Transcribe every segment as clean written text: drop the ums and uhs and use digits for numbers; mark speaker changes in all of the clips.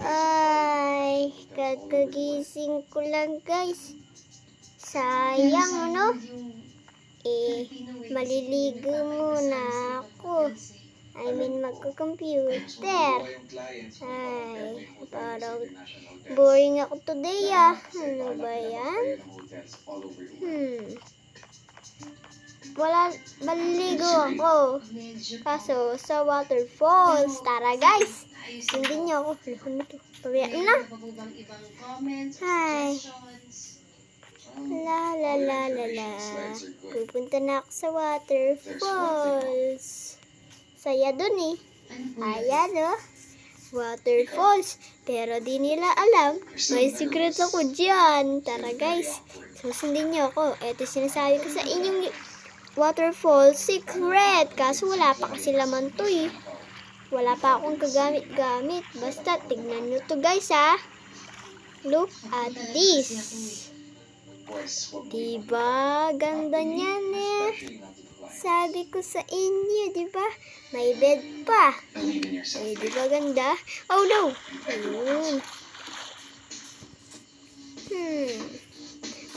Speaker 1: Ay, kakagising ko lang guys. Sayang ano? Maliligo muna ako. I mean magko-computer. Ay, parang boring ako today ah. Ano ba yan? Maliligo ako. Kaso sa waterfalls. Tara guys. Sundin niyo ako. Ano to? Pabayaan na. Ay. La la la la la. Pupunta na ako sa waterfalls. Saya dun eh. Ayan oh. Waterfalls. Pero di nila alam. May secret ako dyan. Tara guys. Susundin niyo ako. Ito sinasabi ko sa inyong waterfall secret. Kaso wala pa kasi laman to eh. Wala pa akong kagamit-gamit. Basta tignan nyo to guys ha. Look at this. Diba? Ganda niyan eh. Sabi ko sa inyo, diba? May bed pa. Eh, diba ganda? Oh no. Ayun.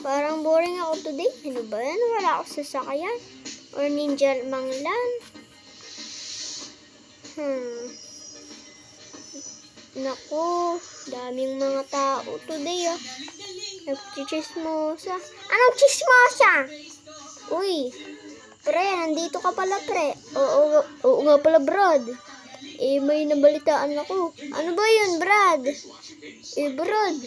Speaker 1: Parang boring ako today. Ano ba yan? Wala ako sasakyan. Or ninja manglan. Naku, daming mga tao today ah. Nagchichismosa. Anong chismosa? Uy, pre, nandito ka pala pre. Oo nga pala Brad. May nabalitaan ako. Ano ba yun Brad? Brad,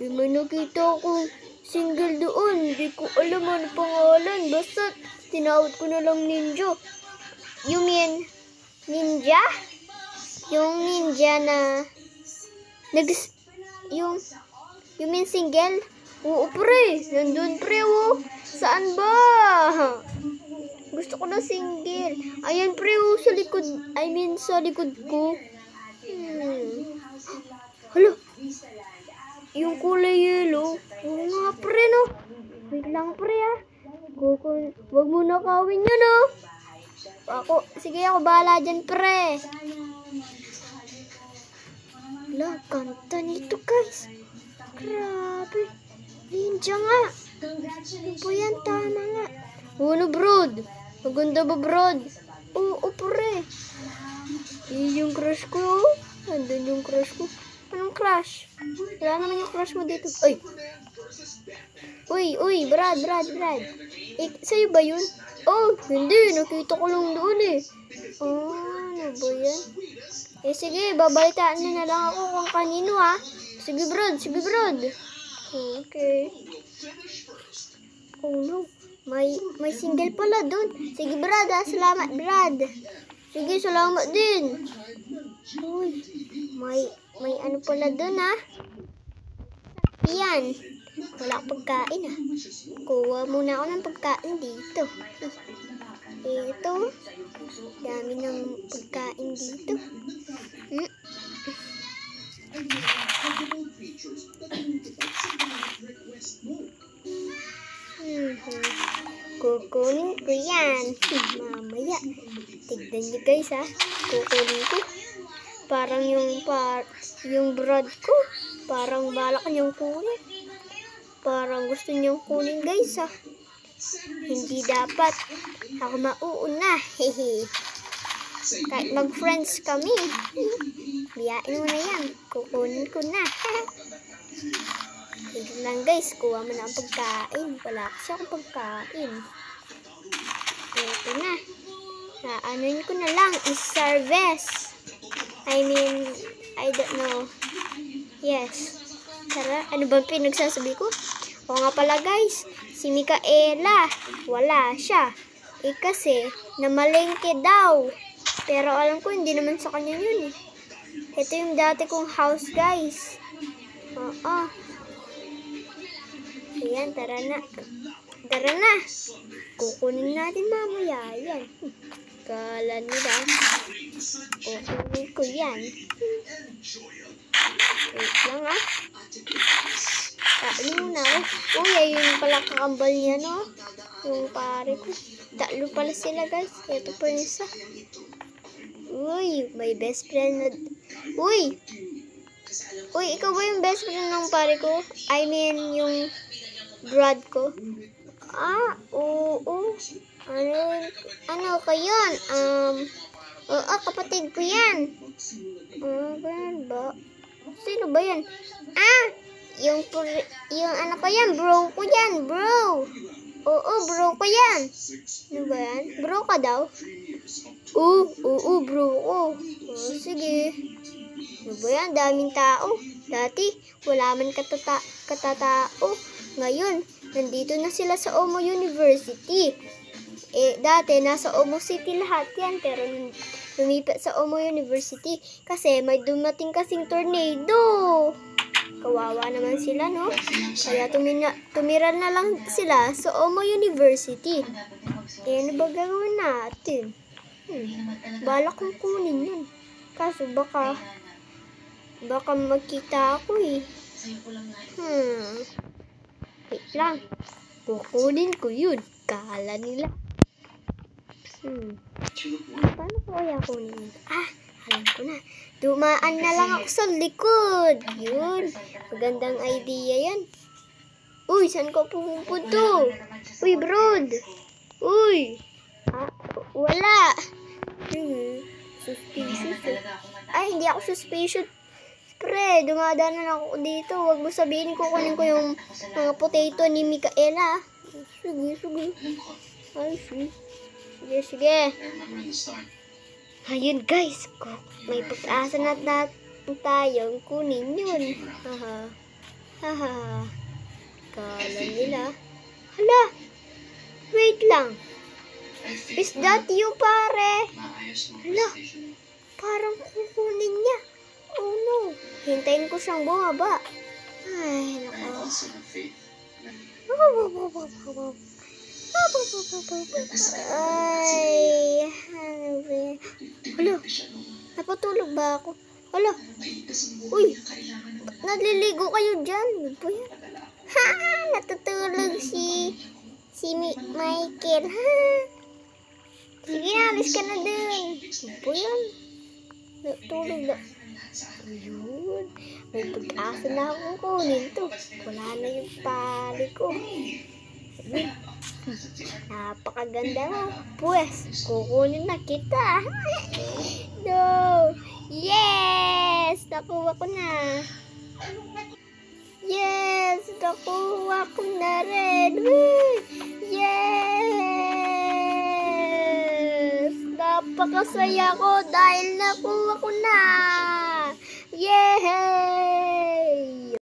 Speaker 1: may nakita akong single doon. Hindi ko alam ano pangalan. Basta tinawag ko na lang ninja. You mean ninja? Yung ninja na you mean single? Oo pre, nandun pre oh. Saan ba? Gusto ko na single. Ayan pre oh, sa likod. Sa likod ko. Hala. Yung kulay yellow. Oo nga pre no. Wait lang pre ah. Wag mo nakawin yun oh. Sige ako bahala dyan pre. Wala, ganda nito guys. Grabe. Ninja nga. Ano po yan? Tama nga. Ano Brad? Maganda ba Brad? Oo pre. Yung crush ko. Andun yung crush ko. Anong crush? Wala naman yung crush mo dito. Ay. Uy, Brad. Sa'yo ba yun? Oh, hindi. Nakita ko lang doon eh. Ano ba yan? Sige, babalitaan na lang ako kung kanino ha. Sige Brad. Okay. Oh no. May single pala doon. Sige Brad ha. Salamat Brad. Sige, salamat din. Uy, may ano pala doon ha. Yan. Wala pagkain ha. Kuha muna ako ng pagkain dito. Ito. Dami ng pagkain dito. Kukunin ko yan. Mamaya. Tignan nyo guys ha. Kukunin ko. Parang yung Brad ko. Parang balak niyang kunin. Parang gusto niyang kunin guys ha. Hindi dapat. Ako mauuna. Hehe. Kahit mag-friends kami. Biyain mo na yan. Kukunin ko na. Ito lang guys. Kuha mo na ang pagkain. Wala kasi akong pagkain. Ito na. Anuin ko na lang. Is-service. I don't know. Yes. Tara. Ano bang pinagsasabi ko? O nga pala guys. Si Mikaela. Wala siya. Kasi namalengke daw. Pero alam ko hindi naman sa kanya yun eh. Ito yung dati kong house guys. Ayan, tara na. Kukunin natin mamaya. Yan. Kala nila. Kukunin ko yan. Wait lang ah. Ano muna ako. Uy, ayun pala kakambal niya no. Yung pare ko. Tatlo pala sila guys. Ito pa yung isa. Uy, may best friend na. Uy! Uy, ikaw ba yung best friend ng pare ko? I mean, yung brad ko? Oo. Ano ka yun? Oo, kapatid ko yan. Ganun ba? Sino ba yan? Yung ano ko yan, bro ko yan, bro. Oo, bro ko yan. Ano ba yan? Bro ka daw? Oo, bro ko. Sige. Ano ba yan? Daming tao. Dati, wala man katatao. Ngayon, nandito na sila sa Omo University. Dati, nasa Omo City lahat yan. Pero, lumipat sa Omo University. Kasi, may dumating kasing tornado. Kawawa naman sila, no? Kaya, tumira na lang sila sa Omo University. Ano ba gagawin natin? Balak kong kunin yun. Kaso, baka magkita ako eh. Wait lang. Kukunin ko yun. Kala nila. Paano ko kaya kunin yun? Alam ko na. Dumaan na lang ako sa likod. Yun. Magandang idea yan. Uy, saan ka pupunta? Uy, brod. Uy. Wala. Suspicious. Hindi ako suspicious. Pre, dumadaanan ako dito. Huwag mo sabihin kukunin ko yung mga potato ni Micaela. Sige. Sige. Ayun guys, may pag-asa na tayong kunin yun. Kala nila. Hala, wait lang. Is that you, pare? Hala, parang kukunin niya. Oh no, hintayin ko siyang bumaba. Ay, nako. Hala, napatulog ba ako? Hala, uy, naliligo kayo dyan. Ano po yan? Natutulog si Michael. Sige, alis ka na dun. Ano po yan? Natulog na. Ayun, may pag-asa na akong kunin to. Wala na yung pare ko. Napakaganda mo. Pues, kukunin na kita. No! Yes! Nakuha ko na. Yes! Nakuha ko na rin. Yes! Napakasaya ko dahil nakuha ko na. Yes!